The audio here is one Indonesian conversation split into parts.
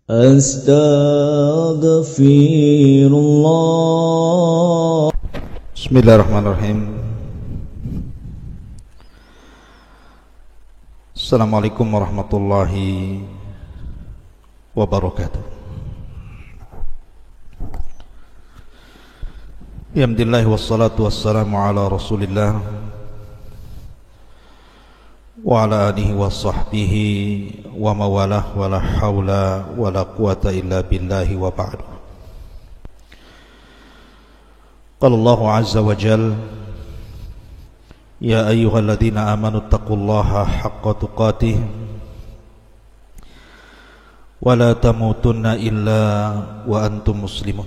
Astaghfirullah. Bismillahirrahmanirrahim. Assalamualaikum warahmatullahi wabarakatuh. Alhamdulillah wassalatu wassalamu ala Rasulillah wa ala alihi wa sahbihi wa mawalah wa la hawla wa la quwata illa billahi wa ba'du. Qala Allahu azza wa jalla: Ya ayyuhalladzina amanu taqullaha haqqa tuqatih wa la tamutunna illa wa antum muslimun.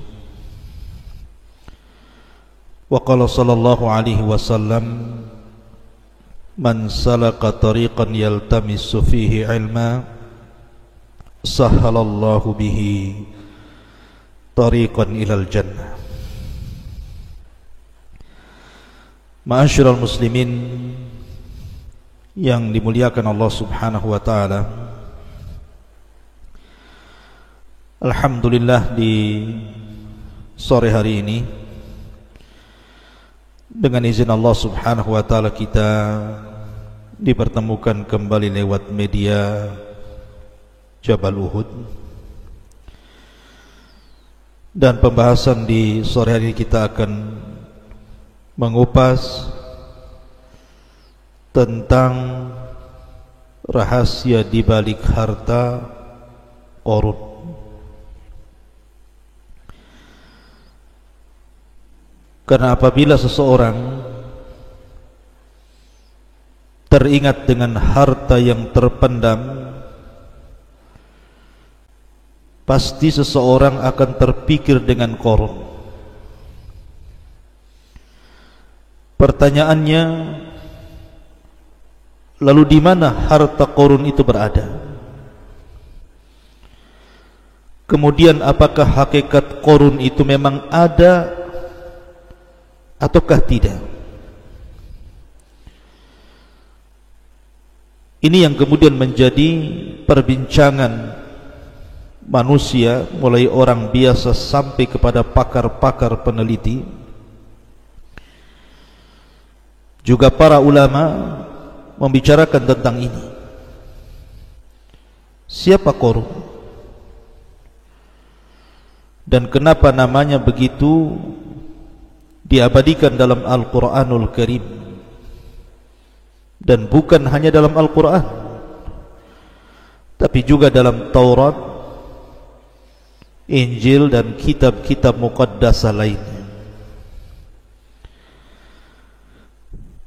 Wa qala sallallahu alaihi wasallam: Man salaka tariqan yaltamisu fihi ilma sahhalallahu bihi tariqan ilal jannah. Ma'asyiral muslimin yang dimuliakan Allah Subhanahu wa taala, alhamdulillah di sore hari ini dengan izin Allah Subhanahu wa taala kita dipertemukan kembali lewat media Jabal Uhud. Dan pembahasan di sore hari ini kita akan mengupas tentang rahasia di balik harta Qarun. Karena apabila seseorang teringat dengan harta yang terpendam, pasti seseorang akan terpikir dengan Qarun. Pertanyaannya, lalu di mana harta Qarun itu berada? Kemudian apakah hakikat Qarun itu memang ada ataukah tidak? Ini yang kemudian menjadi perbincangan manusia, mulai orang biasa sampai kepada pakar-pakar peneliti. Juga para ulama membicarakan tentang ini. Siapa Qarun? Dan kenapa namanya begitu diabadikan dalam Al-Quranul Karim? Dan bukan hanya dalam Al-Quran, tapi juga dalam Taurat, Injil, dan kitab-kitab muqaddasah lainnya.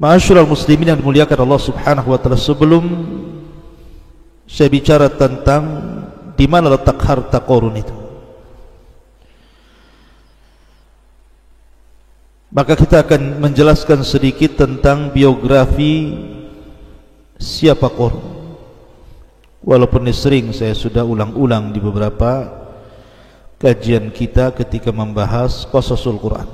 Ma'asyiral muslimin yang dimuliakan Allah Subhanahu wa taala, sebelum saya bicara tentang di mana letak harta Qarun itu, maka kita akan menjelaskan sedikit tentang biografi siapa Qarun. Walaupun ini sering saya sudah ulang-ulang di beberapa kajian kita ketika membahas qasasul Quran.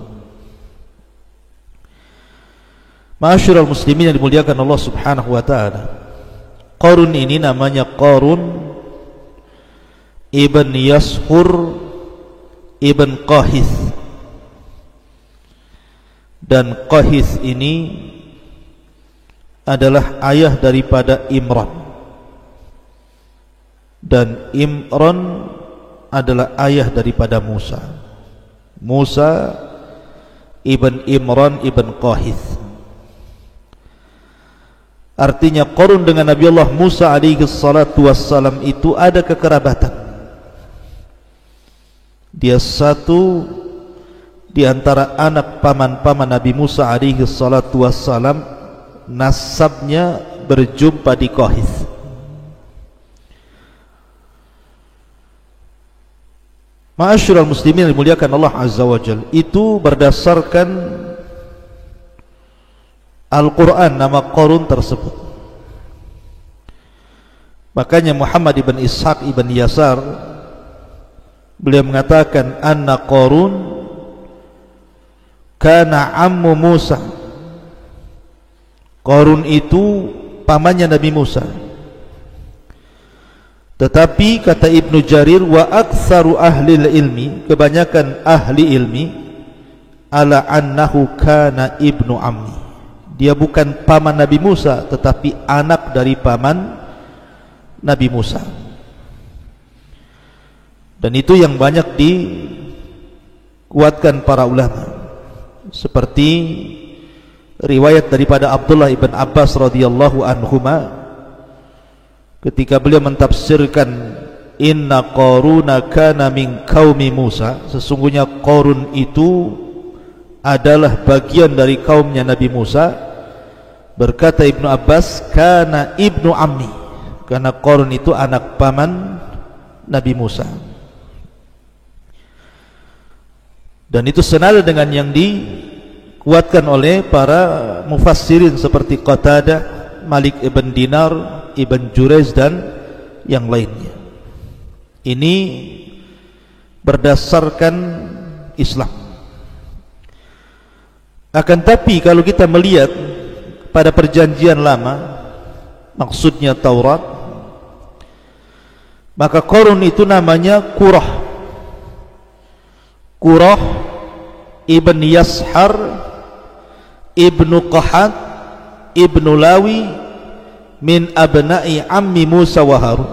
Ma'asyiral muslimin yang dimuliakan Allah Subhanahu wa taala, Qarun ini namanya Qarun ibn Yashur ibn Qahith. Dan Qahith ini adalah ayah daripada Imran, dan Imran adalah ayah daripada Musa. Musa ibn Imran ibn Qahith. Artinya Qarun dengan Nabi Allah Musa alaihi salatu wassalam itu ada kekerabatan. Dia satu di antara anak paman-paman Nabi Musa alaihi salatu wassalam, nasabnya berjumpa di Qahith. Ma'asyiral muslimin yang dimuliakan Allah azza wa jalla, itu berdasarkan Al-Quran nama Qarun tersebut. Makanya Muhammad ibn Ishaq ibn Yasar, beliau mengatakan anna Qarun kana ammu Musa. Qarun itu pamannya Nabi Musa. Tetapi kata Ibnu Jarir, wa aktsaru ahli ilmi, kebanyakan ahli ilmi, ala annahu kana ibnu ammi, dia bukan paman Nabi Musa tetapi anak dari paman Nabi Musa. Dan itu yang banyak dikuatkan para ulama, seperti riwayat daripada Abdullah ibn Abbas radhiyallahu anhuma ketika beliau mentafsirkan inna Qaruna kana min qaumi Musa, sesungguhnya Qarun itu adalah bagian dari kaumnya Nabi Musa. Berkata Ibnu Abbas, kana ibnu ammi, karena Qarun itu anak paman Nabi Musa. Dan itu senada dengan yang dikuatkan oleh para mufassirin seperti Qatadah, Malik ibn Dinar, Ibn Jurayz dan yang lainnya. Ini berdasarkan Islam. Akan tapi kalau kita melihat pada perjanjian lama, maksudnya Taurat, maka Qarun itu namanya Qurah. Qurah ibn Yashar ibnu Qahat ibnu Lawi min abna'i ammi Musa wa Harun.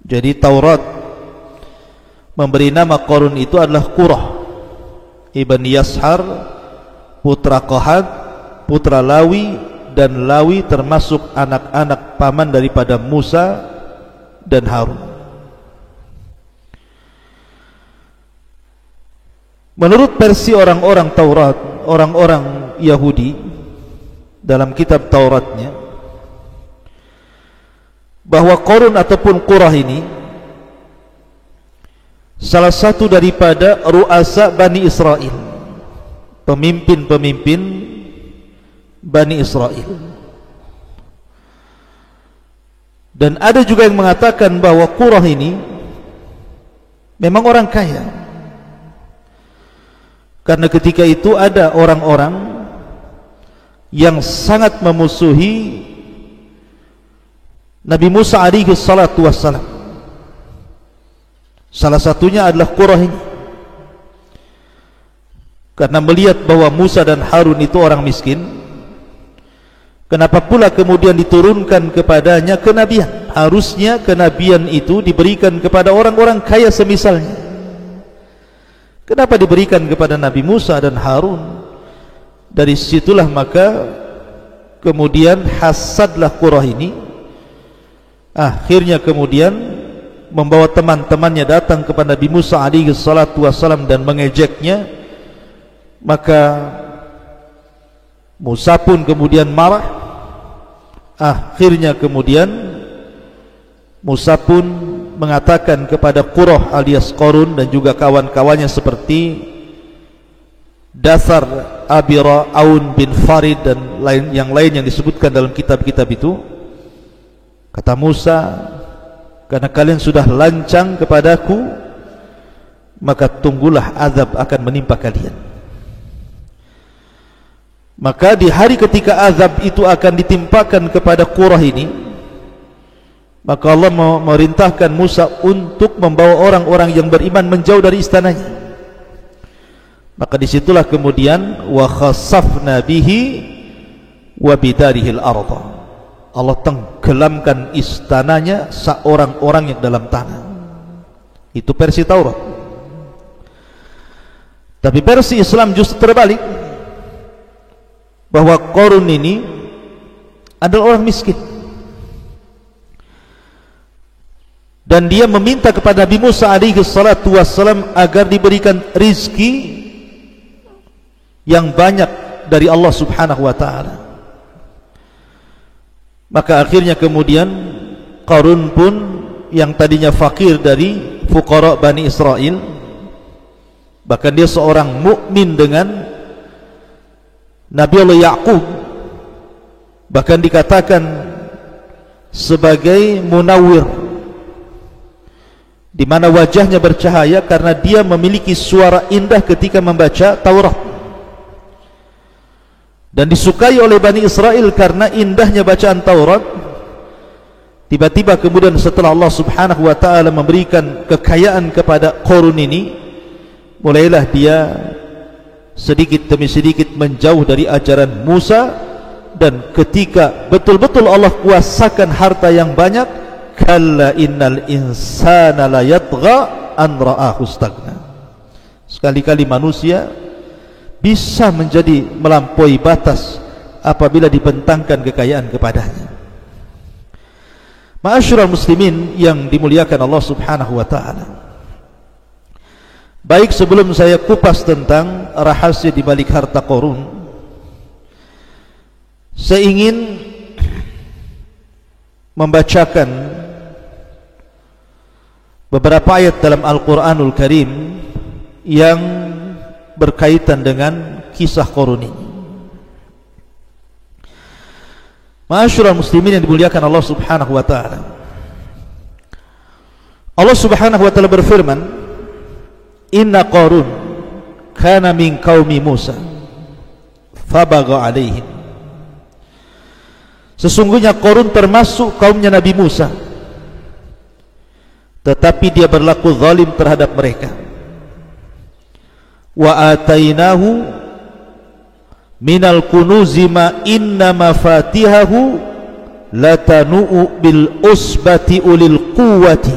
Jadi Taurat memberi nama Qarun itu adalah Qurah ibn Yashar, putra Qahat, putra Lawi, dan Lawi termasuk anak-anak paman daripada Musa dan Harun. Menurut versi orang-orang Taurat, orang-orang Yahudi dalam kitab Tauratnya, bahwa Qarun ataupun Qurah ini salah satu daripada ru'asa Bani Israel, pemimpin-pemimpin Bani Israel. Dan ada juga yang mengatakan bahwa Qurah ini memang orang kaya, karena ketika itu ada orang-orang yang sangat memusuhi Nabi Musa alaihi salatu wassalam. Salah satunya adalah Qurah ini, karena melihat bahwa Musa dan Harun itu orang miskin. Kenapa pula kemudian diturunkan kepadanya kenabian? Harusnya kenabian itu diberikan kepada orang-orang kaya semisalnya. Kenapa diberikan kepada Nabi Musa dan Harun? Dari situlah maka kemudian hasadlah Qurah ini, akhirnya kemudian membawa teman-temannya datang kepada Nabi Musa alaihi salatu wassalam dan mengejeknya. Maka Musa pun kemudian marah. Akhirnya kemudian Musa pun mengatakan kepada Qurah alias Qarun dan juga kawan-kawannya seperti Dasar, Abira, Aun bin Farid dan yang lain yang disebutkan dalam kitab-kitab itu, kata Musa, karena kalian sudah lancang kepadaku, maka tunggulah azab akan menimpa kalian. Maka di hari ketika azab itu akan ditimpakan kepada Qurah ini, maka Allah memerintahkan Musa untuk membawa orang-orang yang beriman menjauh dari istananya. Maka disitulah kemudian wa khasafna bihi wa bidarihil arda, Allah tenggelamkan istananya seorang-orang yang dalam tanah. Itu versi Taurat. Tapi versi Islam justru terbalik, bahwa Qarun ini adalah orang miskin, dan dia meminta kepada Nabi Musa alaihi salatu wassalam agar diberikan rizki yang banyak dari Allah subhanahu wa ta'ala. Maka akhirnya kemudian Qarun pun yang tadinya fakir dari fuqara Bani Israel, bahkan dia seorang mukmin dengan Nabi Allah Ya'qub, bahkan dikatakan sebagai munawwir, di mana wajahnya bercahaya karena dia memiliki suara indah ketika membaca Taurat, dan disukai oleh Bani Israel karena indahnya bacaan Taurat. Tiba-tiba kemudian setelah Allah subhanahu wa ta'ala memberikan kekayaan kepada Qarun ini, mulailah dia sedikit demi sedikit menjauh dari ajaran Musa. Dan ketika betul-betul Allah kuasakan harta yang banyak, kalla innal insana la yatgha an ra'ahu stagna. Sekali-kali manusia bisa menjadi melampaui batas apabila dibentangkan kekayaan kepadanya. Ma'asyiral muslimin yang dimuliakan Allah subhanahu wa ta'ala, baik sebelum saya kupas tentang rahasia di balik harta Qarun, saya ingin membacakan beberapa ayat dalam Al-Quranul Karim yang berkaitan dengan kisah Qarun ini. Ma'asyiral muslimin yang dimuliakan Allah subhanahu wa ta'ala, Allah subhanahu wa ta'ala berfirman, inna Qarun kana min qaumi Musa fabagha alaihim. Sesungguhnya Qarun termasuk kaumnya Nabi Musa, tetapi dia berlaku zalim terhadap mereka. Wa atainahu minal kunuzi ma inna mafatihahu latanu'u bil usbati ulil quwwati.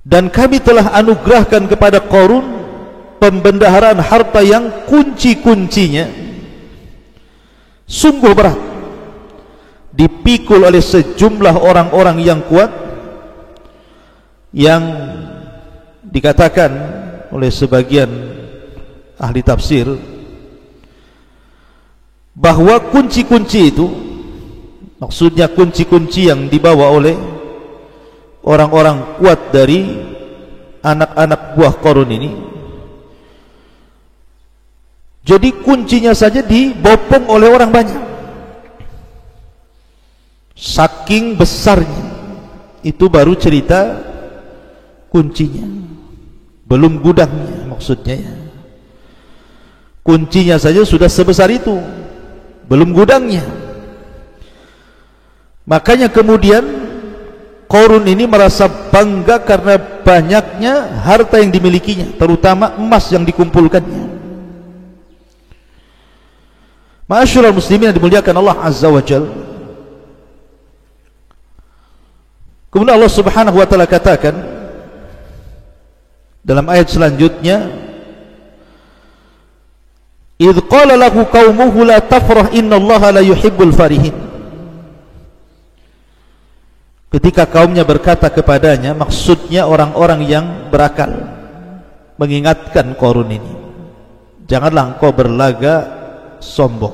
Dan kami telah anugerahkan kepada Qarun pembendaharaan harta yang kunci-kuncinya sungguh berat, dipikul oleh sejumlah orang-orang yang kuat, yang dikatakan oleh sebagian ahli tafsir bahwa kunci-kunci itu maksudnya kunci-kunci yang dibawa oleh orang-orang kuat dari anak-anak buah Qarun ini. Jadi kuncinya saja dibopong oleh orang banyak, saking besarnya. Itu baru cerita kuncinya, belum gudangnya maksudnya ya. Kuncinya saja sudah sebesar itu, belum gudangnya. Makanya kemudian Qarun ini merasa bangga karena banyaknya harta yang dimilikinya, terutama emas yang dikumpulkannya. Ma'asyiral muslimin yang dimuliakan Allah azza wa jalla, kemudian Allah subhanahu wa ta'ala katakan dalam ayat selanjutnya, idh qala lahu qaumuhu la tafrah innallaha la yuhibbul farihin. Ketika kaumnya berkata kepadanya, maksudnya orang-orang yang berakal, mengingatkan Qarun ini, janganlah engkau berlaga sombong,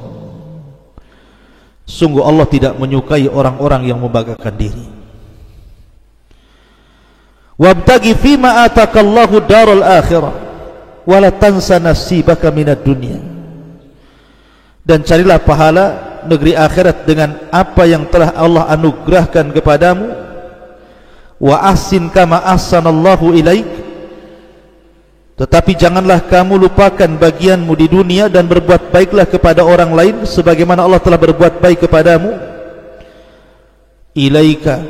sungguh Allah tidak menyukai orang-orang yang membanggakan diri. Wabtaghi fima atakallahu darul akhirah wala tansa nasibaka minad dunya. Dan carilah pahala negeri akhirat dengan apa yang telah Allah anugerahkan kepadamu. Wa ahsin kama ahsanallahu ilaik. Tetapi janganlah kamu lupakan bagianmu di dunia dan berbuat baiklah kepada orang lain sebagaimana Allah telah berbuat baik kepadamu. Ilaika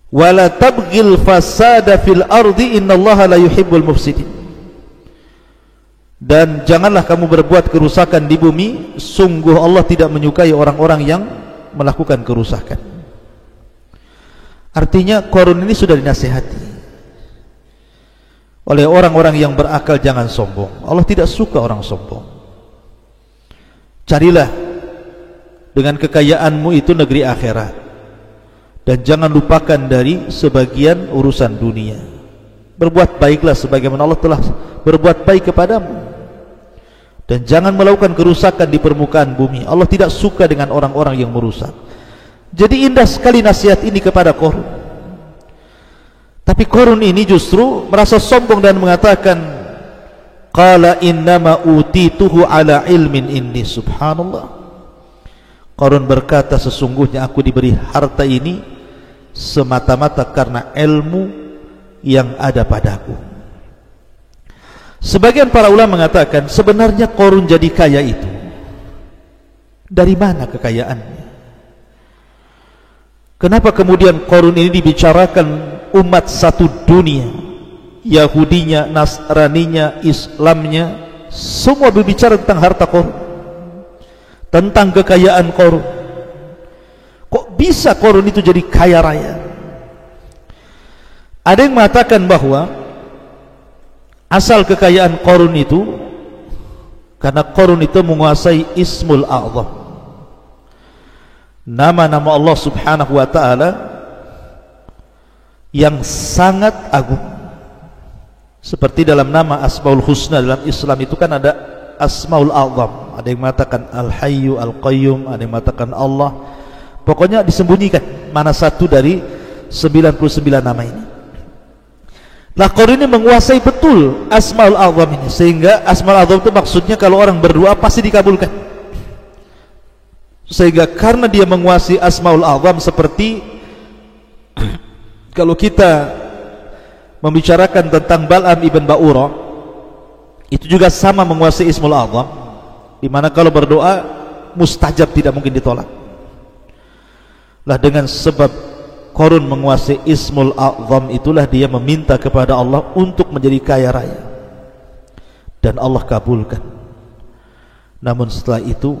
wala tabghil fasada fil ardi innallaha la yuhibbul mufsidin. Dan janganlah kamu berbuat kerusakan di bumi, sungguh Allah tidak menyukai orang-orang yang melakukan kerusakan. Artinya Qarun ini sudah dinasihati oleh orang-orang yang berakal, jangan sombong. Allah tidak suka orang sombong. Carilah dengan kekayaanmu itu negeri akhirat, dan jangan lupakan dari sebagian urusan dunia. Berbuat baiklah sebagaimana Allah telah berbuat baik kepadamu, dan jangan melakukan kerusakan di permukaan bumi. Allah tidak suka dengan orang-orang yang merusak. Jadi indah sekali nasihat ini kepada Qarun. Tapi Qarun ini justru merasa sombong dan mengatakan, qala innama utituhu ala ilmin indi. Subhanallah. Qarun berkata, sesungguhnya aku diberi harta ini semata-mata karena ilmu yang ada padaku. Sebagian para ulama mengatakan sebenarnya Qarun jadi kaya itu Dari mana kekayaannya? Kenapa kemudian Qarun ini dibicarakan umat satu dunia, Yahudinya, Nasraninya, Islamnya, semua berbicara tentang harta Qarun, tentang kekayaan Qarun. Kok bisa Qarun itu jadi kaya raya? Ada yang mengatakan bahwa asal kekayaan Qarun itu karena Qarun itu menguasai Ismul A'zam, nama-nama Allah Subhanahu wa ta'ala yang sangat agung. Seperti dalam nama Asmaul Husna dalam Islam itu kan ada Asmaul A'zam, ada yang mengatakan Al-Hayyu, Al-Qayyum, ada yang mengatakan Allah. Pokoknya disembunyikan mana satu dari 99 nama ini. Nah, Qarun ini menguasai betul Asmaul A'zam ini, sehingga Asmaul A'zam itu maksudnya kalau orang berdoa pasti dikabulkan. Sehingga karena dia menguasai Asmaul A'zam, seperti kalau kita membicarakan tentang Bal'am ibn Ba'ura, itu juga sama menguasai Ismul A'zam, di mana kalau berdoa mustajab, tidak mungkin ditolak. Lah, dengan sebab Qarun menguasai Ismul A'zam itulah dia meminta kepada Allah untuk menjadi kaya raya, dan Allah kabulkan. Namun setelah itu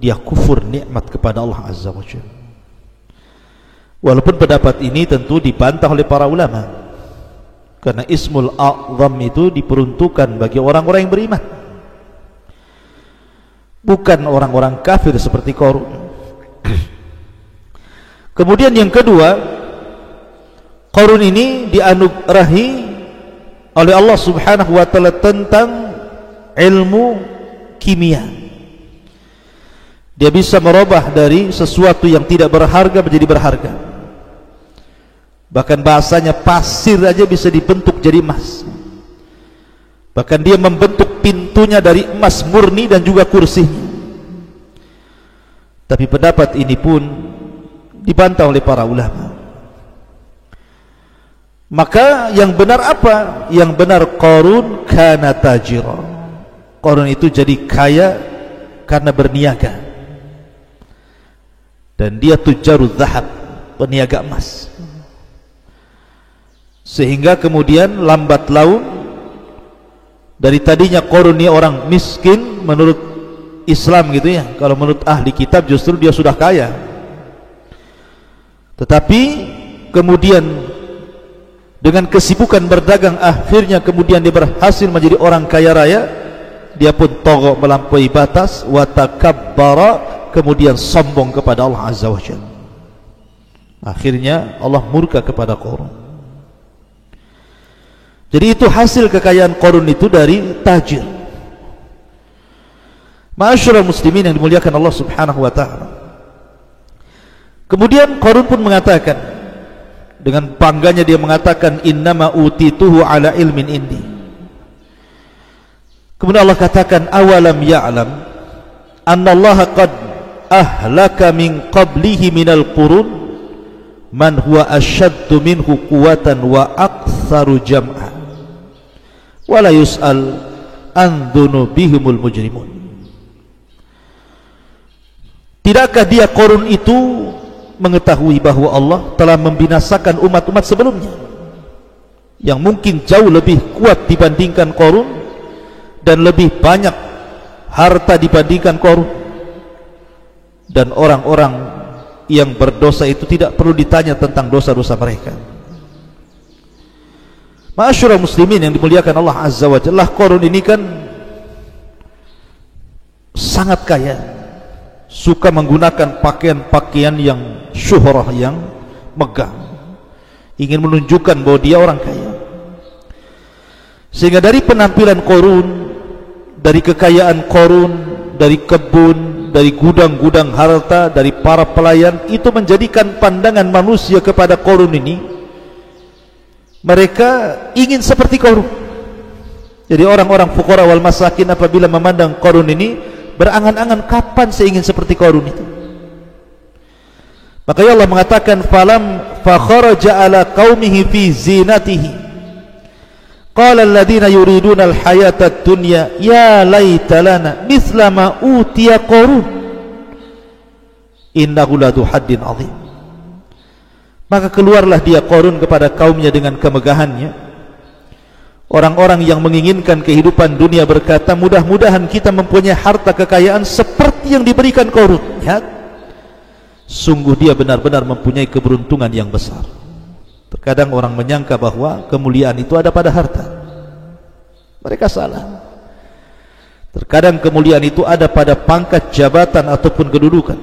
dia kufur nikmat kepada Allah Azza wa Jalla. Walaupun pendapat ini tentu dibantah oleh para ulama, karena Ismul A'zam itu diperuntukkan bagi orang-orang yang beriman, bukan orang-orang kafir seperti Qarun. Kemudian yang kedua, Qarun ini dianugerahi oleh Allah Subhanahu wa ta'ala tentang ilmu kimia. Dia bisa merubah dari sesuatu yang tidak berharga menjadi berharga. Bahkan bahasanya pasir aja bisa dibentuk jadi emas. Bahkan dia membentuk pintunya dari emas murni dan juga kursinya. Tapi pendapat ini pun dibantah oleh para ulama. Maka yang benar apa? Yang benar Qarun kana tajira. Qarun itu jadi kaya karena berniaga, dan dia tujarul zahab, peniaga emas. Sehingga kemudian lambat laun, dari tadinya Qarun ini orang miskin menurut Islam gitu ya, kalau menurut ahli kitab justru dia sudah kaya. Tetapi kemudian dengan kesibukan berdagang, akhirnya kemudian dia berhasil menjadi orang kaya raya. Dia pun togok melampaui batas, wa takabbara, kemudian sombong kepada Allah Azza wa Jalla. Akhirnya Allah murka kepada Qarun. Jadi itu hasil kekayaan Qarun itu dari tajir. Ma'asyiral muslimin yang dimuliakan Allah Subhanahu wa ta'ala. Kemudian Qarun pun mengatakan, dengan bangganya dia mengatakan, innama utituhu ala ilmin indi. Kemudian Allah katakan, awalam ya'lam annallaha qad ahlaka min qablihi minal qurun man huwa asyaddu minhu quwatan wa aktsaru jam'a wa la yus'al an dzunubihimul mujrimun. Tidakkah dia Qarun itu mengetahui bahwa Allah telah membinasakan umat-umat sebelumnya yang mungkin jauh lebih kuat dibandingkan Qarun dan lebih banyak harta dibandingkan Qarun, dan orang-orang yang berdosa itu tidak perlu ditanya tentang dosa-dosa mereka. Ma'asyiral muslimin yang dimuliakan Allah Azza wa Jalla, Qarun ini kan sangat kaya, suka menggunakan pakaian-pakaian yang syuhrah, yang megah, ingin menunjukkan bahwa dia orang kaya. Sehingga dari penampilan Qarun, dari kekayaan Qarun, dari kebun, dari gudang-gudang harta, dari para pelayan, itu menjadikan pandangan manusia kepada Qarun ini, mereka ingin seperti Qarun. Jadi orang-orang fuqara wal masakin apabila memandang Qarun ini, berangan-angan kapan saya ingin seperti Qarun itu. Maka Allah mengatakan, falam fakharaja ala qaumihi fi zinatihi qala alladhina yuriduna alhayata ad-dunya ya laita lana mithla ma utiya Qarun innahu ladu haddin azim. Maka keluarlah dia Qarun kepada kaumnya dengan kemegahannya. Orang-orang yang menginginkan kehidupan dunia berkata, mudah-mudahan kita mempunyai harta kekayaan seperti yang diberikan Qarun. Ya, sungguh dia benar-benar mempunyai keberuntungan yang besar. Terkadang orang menyangka bahwa kemuliaan itu ada pada harta. Mereka salah. Terkadang kemuliaan itu ada pada pangkat jabatan ataupun kedudukan.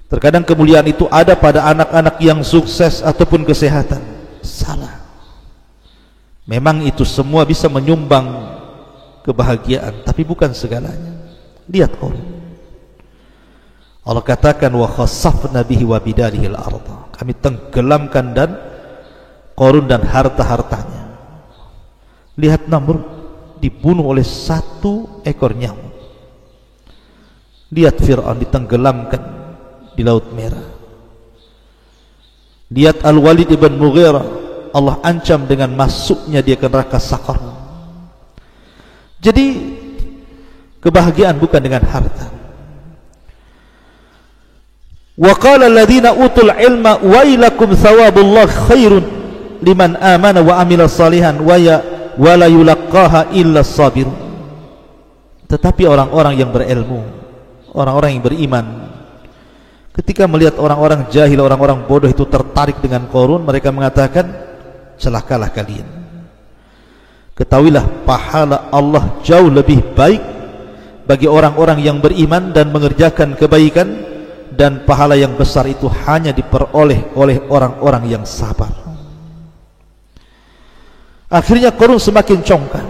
Terkadang kemuliaan itu ada pada anak-anak yang sukses ataupun kesehatan. Salah. Memang itu semua bisa menyumbang kebahagiaan, tapi bukan segalanya. Lihat Qarun. Allah katakan wa khassafna bihi wa bidarihi al-ardh. Kami tenggelamkan dan Qarun dan harta-hartanya. Lihat Namrud dibunuh oleh satu ekor nyamuk. Lihat Fir'aun ditenggelamkan di Laut Merah. Lihat Al-Walid ibn Mughirah, Allah ancam dengan masuknya dia ke neraka Saqar. Jadi kebahagiaan bukan dengan harta. Wa qala alladziina utul ilma wailakum thawabullah khairun liman amana wa amila salihan wa la yulaqqaha illa sabirun. Tetapi orang-orang yang berilmu, orang-orang yang beriman, ketika melihat orang-orang jahil, orang-orang bodoh itu tertarik dengan Qarun, mereka mengatakan, celakalah kalian. Ketahuilah pahala Allah jauh lebih baik bagi orang-orang yang beriman dan mengerjakan kebaikan, dan pahala yang besar itu hanya diperoleh oleh orang-orang yang sabar. Akhirnya Qarun semakin congkak.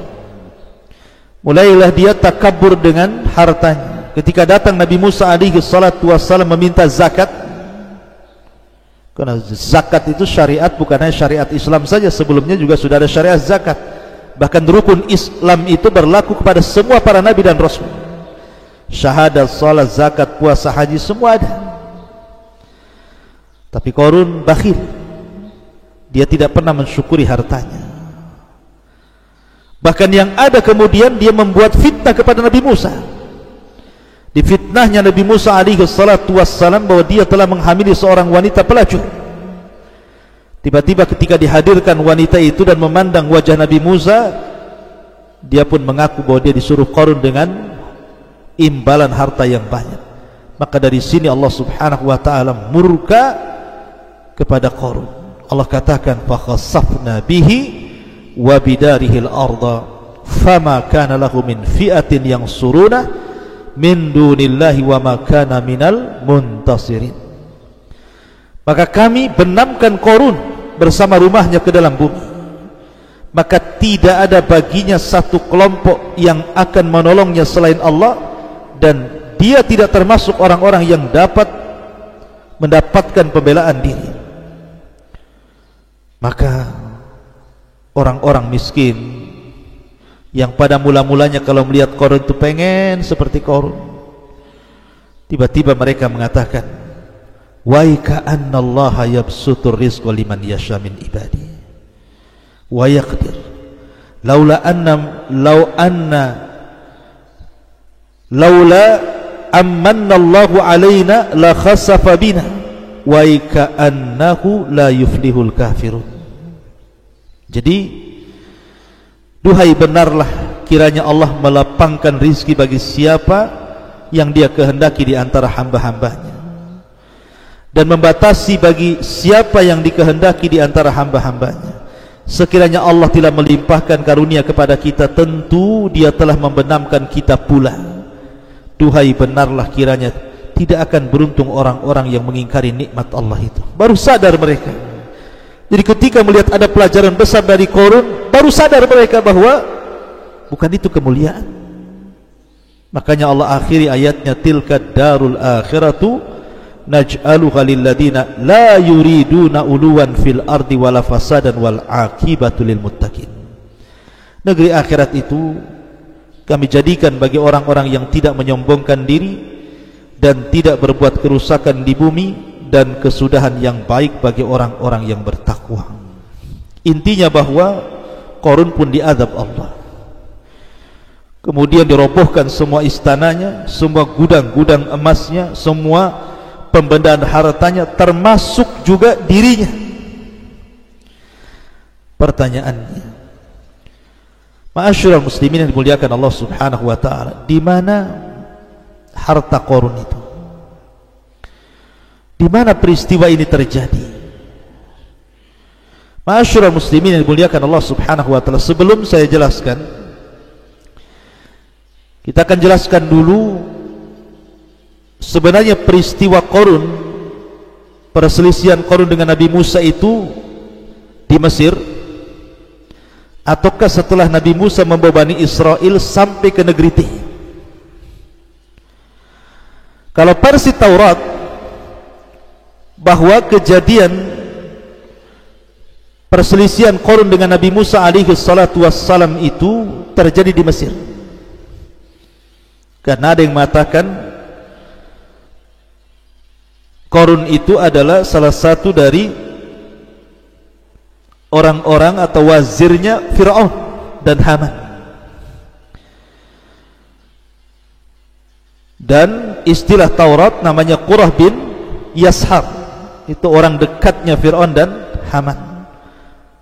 Mulailah dia takabur dengan hartanya. Ketika datang Nabi Musa alaihi salatu wassalam meminta zakat, karena zakat itu syariat, bukan hanya syariat Islam saja, sebelumnya juga sudah ada syariat zakat. Bahkan rukun Islam itu berlaku kepada semua para nabi dan rasul. Syahadat, salat, zakat, puasa, haji, semua ada. Tapi Qarun bakhil. Dia tidak pernah mensyukuri hartanya. Bahkan yang ada kemudian dia membuat fitnah kepada Nabi Musa. Difitnahnya Nabi Musa alaihi salatu wassalam bahwa dia telah menghamili seorang wanita pelacur. Tiba-tiba ketika dihadirkan wanita itu dan memandang wajah Nabi Musa, dia pun mengaku bahwa dia disuruh Qarun dengan imbalan harta yang banyak. Maka dari sini Allah subhanahu wa ta'ala murka kepada Qarun. Allah katakan fa khassafna bihi wa bidarihi al-ardha fama kana lahu min fi'atin yansuruna min dunillahi wa ma kana minal muntasirin. Maka kami benamkan Qarun bersama rumahnya ke dalam bumi, maka tidak ada baginya satu kelompok yang akan menolongnya selain Allah, dan dia tidak termasuk orang-orang yang dapat mendapatkan pembelaan diri. Maka orang-orang miskin yang pada mula-mulanya kalau melihat Qarun itu pengen seperti Qarun, tiba-tiba mereka mengatakan, wa ka'anna Allah yabsutur rizqa liman yasha min ibadi wa yaqdir laula amanna Allahu alaina la khasafa bina wa ka'annahu la yuflihul kafirun. Jadi duhai benarlah kiranya Allah melapangkan rizki bagi siapa yang dia kehendaki di antara hamba-hambanya, dan membatasi bagi siapa yang dikehendaki di antara hamba-hambanya. Sekiranya Allah tidak melimpahkan karunia kepada kita, tentu dia telah membenamkan kita pula. Duhai benarlah kiranya tidak akan beruntung orang-orang yang mengingkari nikmat Allah itu. Baru sadar mereka. Jadi ketika melihat ada pelajaran besar dari Qarun, baru sadar mereka bahwa bukan itu kemuliaan. Makanya Allah akhiri ayatnya, tilka darul akhiratu naj'aluha lilladina la yuriduna uluwan fil ardi wala fasadan wal aqibatu lil muttaqin. Negeri akhirat itu kami jadikan bagi orang-orang yang tidak menyombongkan diri dan tidak berbuat kerusakan di bumi, dan kesudahan yang baik bagi orang-orang yang bertakwa. Intinya bahwa Qarun pun diazab Allah. Kemudian dirobohkan semua istananya, semua gudang-gudang emasnya, semua pembendaan hartanya, termasuk juga dirinya. Pertanyaannya, ma'asyiral muslimin yang dimuliakan Allah Subhanahu wa taala, di mana harta Qarun itu? Di mana peristiwa ini terjadi? Ma'asyiral muslimin yang dimuliakan Allah Subhanahu wa taala, sebelum saya jelaskan, kita akan jelaskan dulu sebenarnya peristiwa Qarun, perselisihan Qarun dengan Nabi Musa itu di Mesir, ataukah setelah Nabi Musa membawa Bani Israel sampai ke negeri Tih? Kalau versi Taurat, bahwa kejadian perselisihan Qarun dengan Nabi Musa alaihi salatu wassalam itu terjadi di Mesir. Karena ada yang mengatakan Qarun itu adalah salah satu dari orang-orang atau wazirnya Fir'aun dan Haman. Dan istilah Taurat namanya Qurah bin Yashar, itu orang dekatnya Fir'aun dan Haman,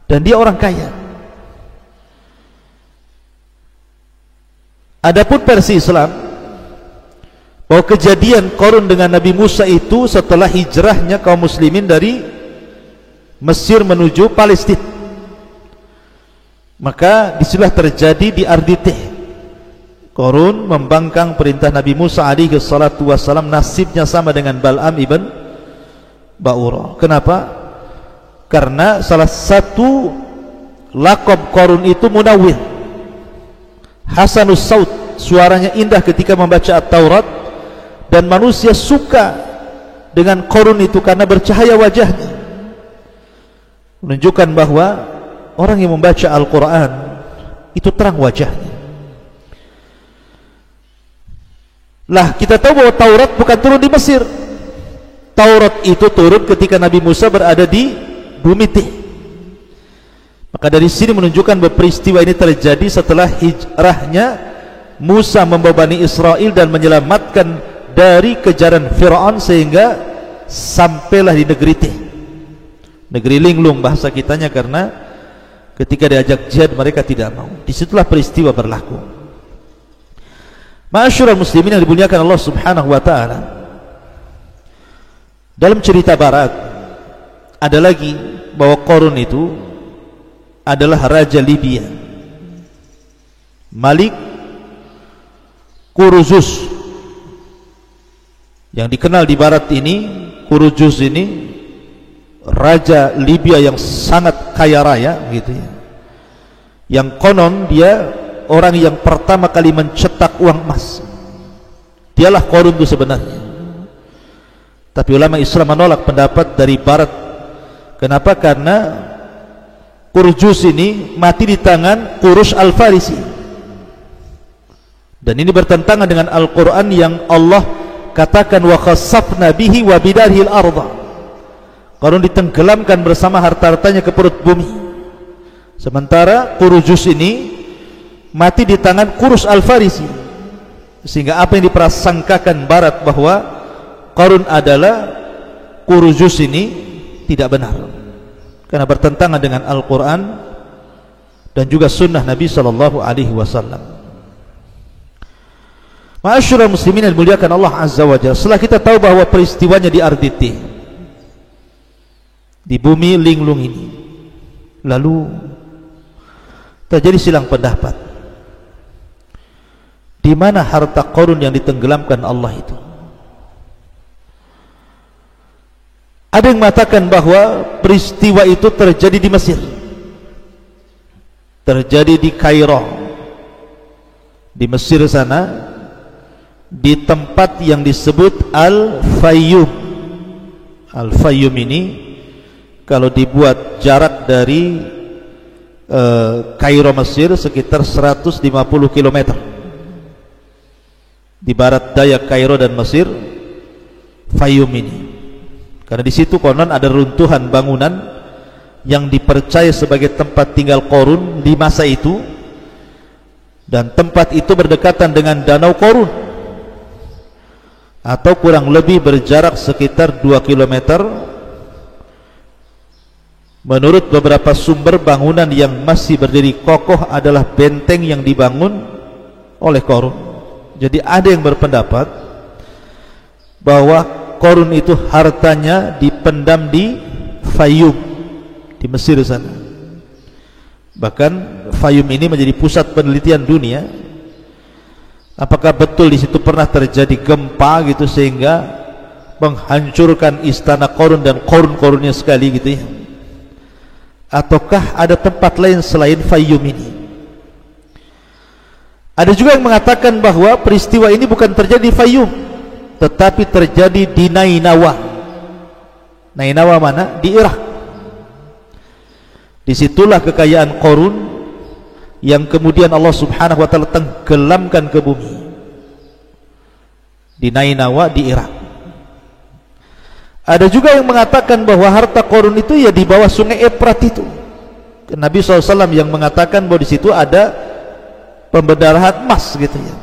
dan dia orang kaya. Adapun versi Islam, bahwa kejadian Qarun dengan Nabi Musa itu setelah hijrahnya kaum muslimin dari Mesir menuju Palestina. Maka disitulah terjadi di Ardi Tih. Qarun membangkang perintah Nabi Musa alaihi salatu wassalam, nasibnya sama dengan Bal'am ibn Ba'ura. Kenapa? Karena salah satu laqab Qarun itu Munawwir, Hasanus Saut, suaranya indah ketika membaca At-Taurat, dan manusia suka dengan Qarun itu karena bercahaya wajahnya, menunjukkan bahwa orang yang membaca Al-Quran itu terang wajahnya. Lah, kita tahu bahwa Taurat bukan turun di Mesir. Taurat itu turun ketika Nabi Musa berada di bumi Tih. Maka dari sini menunjukkan bahwa peristiwa ini terjadi setelah hijrahnya Musa membawa Bani Israel dan menyelamatkan dari kejaran Fir'aun, sehingga sampailah di negeri Tih, negeri linglung bahasa kitanya, karena ketika diajak jihad mereka tidak mau. Disitulah peristiwa berlaku. Ma'asyiral muslimin yang dimuliakan Allah Subhanahu wa taala, dalam cerita barat ada lagi bahwa Qarun itu adalah raja Libya, Malik Kuruzus, yang dikenal di barat ini. Kuruzus ini raja Libya yang sangat kaya raya gitu ya, yang konon dia orang yang pertama kali mencetak uang emas. Dialah Qarun itu sebenarnya. Tapi ulama Islam menolak pendapat dari barat. Kenapa? Karena Kuruzus ini mati di tangan Qurus Al-Farisi, dan ini bertentangan dengan Al-Quran yang Allah katakan wa khasafna bihi wa bidarhil arda. Qarun ditenggelamkan bersama harta-hartanya ke perut bumi. Sementara Kuruzus ini mati di tangan Qurus Al-Farisi, sehingga apa yang diprasangkakan barat bahwa Qarun adalah Kuruzus ini tidak benar, karena bertentangan dengan Al-Quran dan juga sunnah Nabi sallallahu alaihi wasallam. Ma'asyiral muslimin yang dimuliakan Allah Azza wa Jalla, setelah kita tahu bahwa peristiwanya di Ardi Tih, di bumi linglung ini, lalu terjadi silang pendapat di mana harta Qarun yang ditenggelamkan Allah itu. Ada yang mengatakan bahwa peristiwa itu terjadi di Mesir, terjadi di Kairo, di Mesir sana, di tempat yang disebut Al-Fayyum. Al-Fayyum ini kalau dibuat jarak dari Kairo Mesir sekitar 150 km di barat daya Kairo dan Mesir, Fayyum ini. Karena di situ konon ada runtuhan bangunan yang dipercaya sebagai tempat tinggal Qarun di masa itu, dan tempat itu berdekatan dengan Danau Qarun. atau kurang lebih berjarak sekitar 2 kilometer. Menurut beberapa sumber, bangunan yang masih berdiri kokoh adalah benteng yang dibangun oleh Qarun. Jadi ada yang berpendapat bahwa Qarun itu hartanya dipendam di Fayum, di Mesir sana. Bahkan Fayum ini menjadi pusat penelitian dunia. Apakah betul di situ pernah terjadi gempa gitu sehingga menghancurkan istana Qarun dan Qarun-Qarunnya sekali gitu ya? Ataukah ada tempat lain selain Fayum ini? Ada juga yang mengatakan bahwa peristiwa ini bukan terjadi di Fayum, tetapi terjadi di Nainawa. Nainawa mana? Di Irak. Disitulah kekayaan Qarun yang kemudian Allah Subhanahu wa ta'ala tenggelamkan ke bumi, di Nainawa di Irak. Ada juga yang mengatakan bahwa harta Qarun itu ya di bawah sungai Efrat itu. Nabi SAW yang mengatakan bahwa di situ ada pembendarahan emas gitu ya.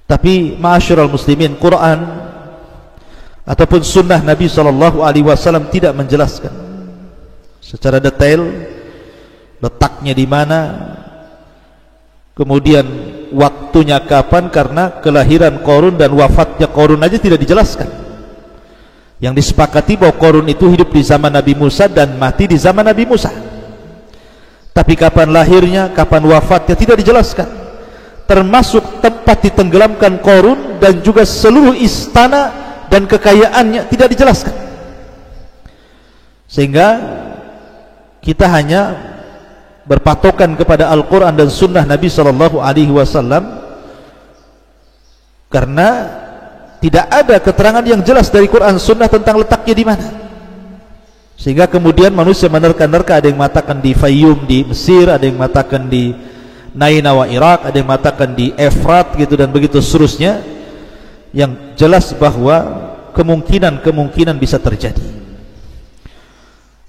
Tapi ma'asyiral muslimin, Quran ataupun sunnah Nabi SAW tidak menjelaskan secara detail letaknya di mana, kemudian waktunya kapan, karena kelahiran Qarun dan wafatnya Qarun aja tidak dijelaskan. Yang disepakati bahwa Qarun itu hidup di zaman Nabi Musa dan mati di zaman Nabi Musa. Tapi kapan lahirnya, kapan wafatnya tidak dijelaskan. Termasuk tempat ditenggelamkan Qarun dan juga seluruh istana dan kekayaannya tidak dijelaskan. Sehingga kita hanya berpatokan kepada Al-Quran dan Sunnah Nabi SAW, karena tidak ada keterangan yang jelas dari Quran Sunnah tentang letaknya di mana. Sehingga kemudian manusia menerka-nerka, ada yang mengatakan di Fayum di Mesir, ada yang mengatakan di Nainawa Irak, ada yang mengatakan di Efrat gitu, dan begitu seterusnya. Yang jelas bahwa kemungkinan bisa terjadi.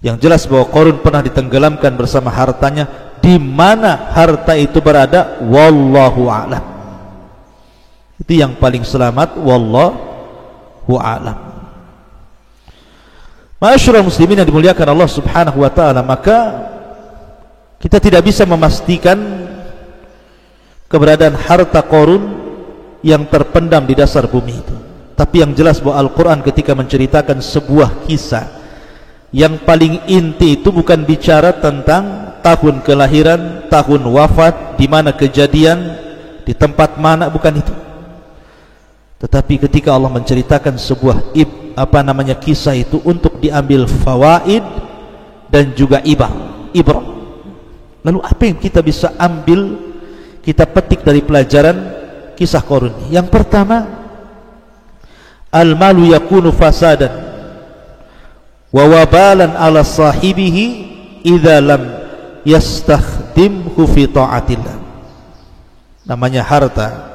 Yang jelas bahwa Qarun pernah ditenggelamkan bersama hartanya. Di mana harta itu berada, wallahu a'lam. Itu yang paling selamat, wallahu a'lam. Ma'asyiral muslimin yang dimuliakan Allah Subhanahu wa ta'ala, maka kita tidak bisa memastikan keberadaan harta Qarun yang terpendam di dasar bumi itu. Tapi yang jelas bahwa Al-Quran ketika menceritakan sebuah kisah, yang paling inti itu bukan bicara tentang tahun kelahiran, tahun wafat, di mana kejadian, di tempat mana, bukan itu. Tetapi ketika Allah menceritakan sebuah kisah itu untuk diambil fawaid dan juga ibrah. Lalu apa yang kita bisa ambil, kita petik dari pelajaran kisah Qarun? Yang pertama, al-malu yakunu fasadan wa wabalan ala sahibihi idza lam yastakhdimhu fi ta'atillah. Namanya harta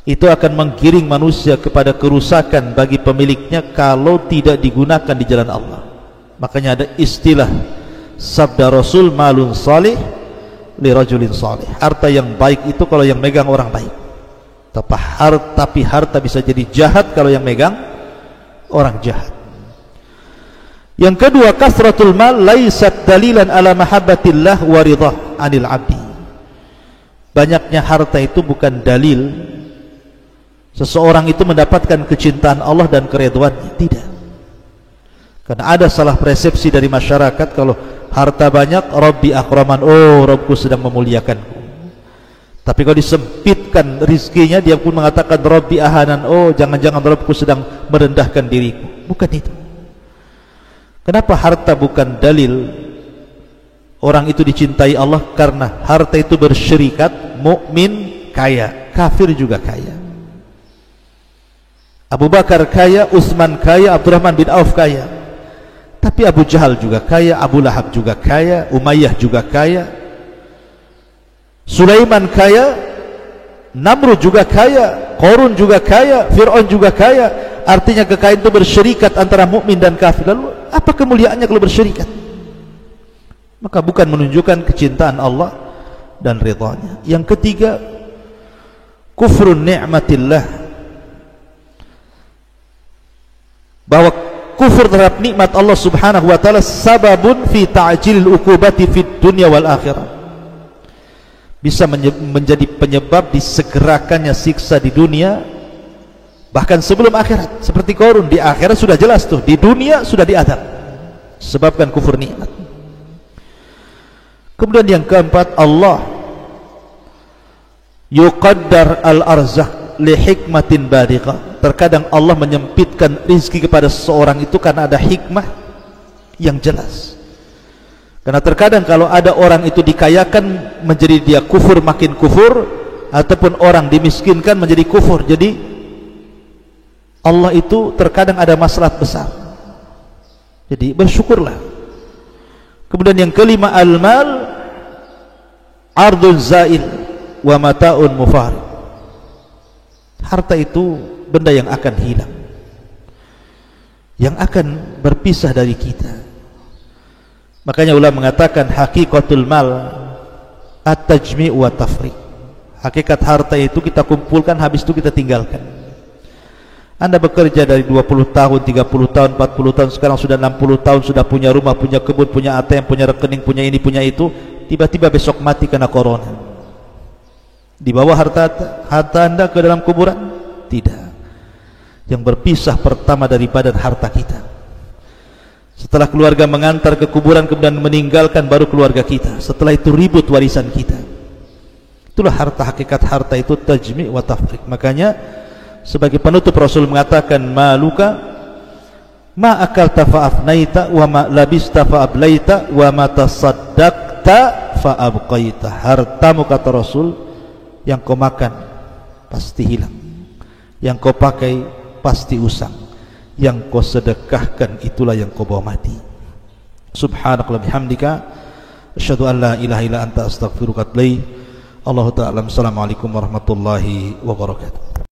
itu akan menggiring manusia kepada kerusakan bagi pemiliknya kalau tidak digunakan di jalan Allah. Makanya ada istilah sabda Rasul, malun salih li rajulin salih. Harta yang baik itu kalau yang megang orang baik. Tapi harta bisa jadi jahat kalau yang megang orang jahat. Yang kedua, kasratul mal laisat dalilan ala mahabbatillah wa ridha anil abdi. Banyaknya harta itu bukan dalil seseorang itu mendapatkan kecintaan Allah dan keridhaannya. Tidak. Karena ada salah persepsi dari masyarakat, kalau harta banyak, Rabbi akraman, oh Rabbku sedang memuliakanku. Tapi kalau disempitkan rizkinya, dia pun mengatakan Rabbi ahanan, oh jangan-jangan Rabbku sedang merendahkan diriku. Bukan itu. Kenapa harta bukan dalil orang itu dicintai Allah? Karena harta itu bersyirikat, mukmin kaya, kafir juga kaya. Abu Bakar kaya, Utsman kaya, Abdurrahman bin Auf kaya. Tapi Abu Jahal juga kaya, Abu Lahab juga kaya, Umayyah juga kaya, Sulaiman kaya, Namrud juga kaya, Qarun juga kaya, Fir'aun juga kaya. Artinya kekayaan itu bersyirikat antara mukmin dan kafir. Lalu apa kemuliaannya kalau bersyirikat? Maka bukan menunjukkan kecintaan Allah dan ridhanya. Yang ketiga, kufrun ni'matillah bahwa kufur terhadap nikmat Allah Subhanahu wa taala sababun fi ta'jilil uqubati fid dunya wal akhirah, bisa menjadi penyebab disegerakannya siksa di dunia bahkan sebelum akhirat. Seperti Qarun, di akhirat sudah jelas tuh, di dunia sudah diadab sebabkan kufur nikmat. Kemudian yang keempat, Allah yuqaddar al-arzaq li hikmatin balighah. Terkadang Allah menyempitkan rizki kepada seseorang itu karena ada hikmah yang jelas. Karena terkadang kalau ada orang itu dikayakan menjadi dia kufur, makin kufur, ataupun orang dimiskinkan menjadi kufur. Jadi Allah itu terkadang ada maslahat besar. Jadi bersyukurlah. Kemudian yang kelima, al-mal ardun zail wa mata'un mufarid. Harta itu benda yang akan hilang, yang akan berpisah dari kita. Makanya ulama mengatakan hakikatul mal at-tajmi' wa tafriq. Hakikat harta itu kita kumpulkan, habis itu kita tinggalkan. Anda bekerja dari 20 tahun, 30 tahun, 40 tahun, sekarang sudah 60 tahun, sudah punya rumah, punya kebun, punya ATM, punya rekening, punya ini, punya itu, tiba-tiba besok mati karena corona. Dibawa harta Anda ke dalam kuburan? Tidak. Yang berpisah pertama dari badan harta kita. Setelah keluarga mengantar ke kuburan kemudian meninggalkan, baru keluarga kita. Setelah itu ribut warisan kita. Itulah harta. Hakikat harta itu tajmi' wa tafriq. Makanya sebagai penutup Rasul mengatakan, maluka ma akalta fa afnaita wa ma labista fa ablaita wa ma tasaddaqta fa abqaita. Hartamu, kata Rasul, yang kau makan pasti hilang, yang kau pakai pasti usang, yang kau sedekahkan itulah yang kau bawa mati. Subhanallah bihamdika asyhadu an la ilaha illa anta astaghfiruka wa atubu ilaik. Allahu ta'ala. Assalamualaikum warahmatullahi wabarakatuh.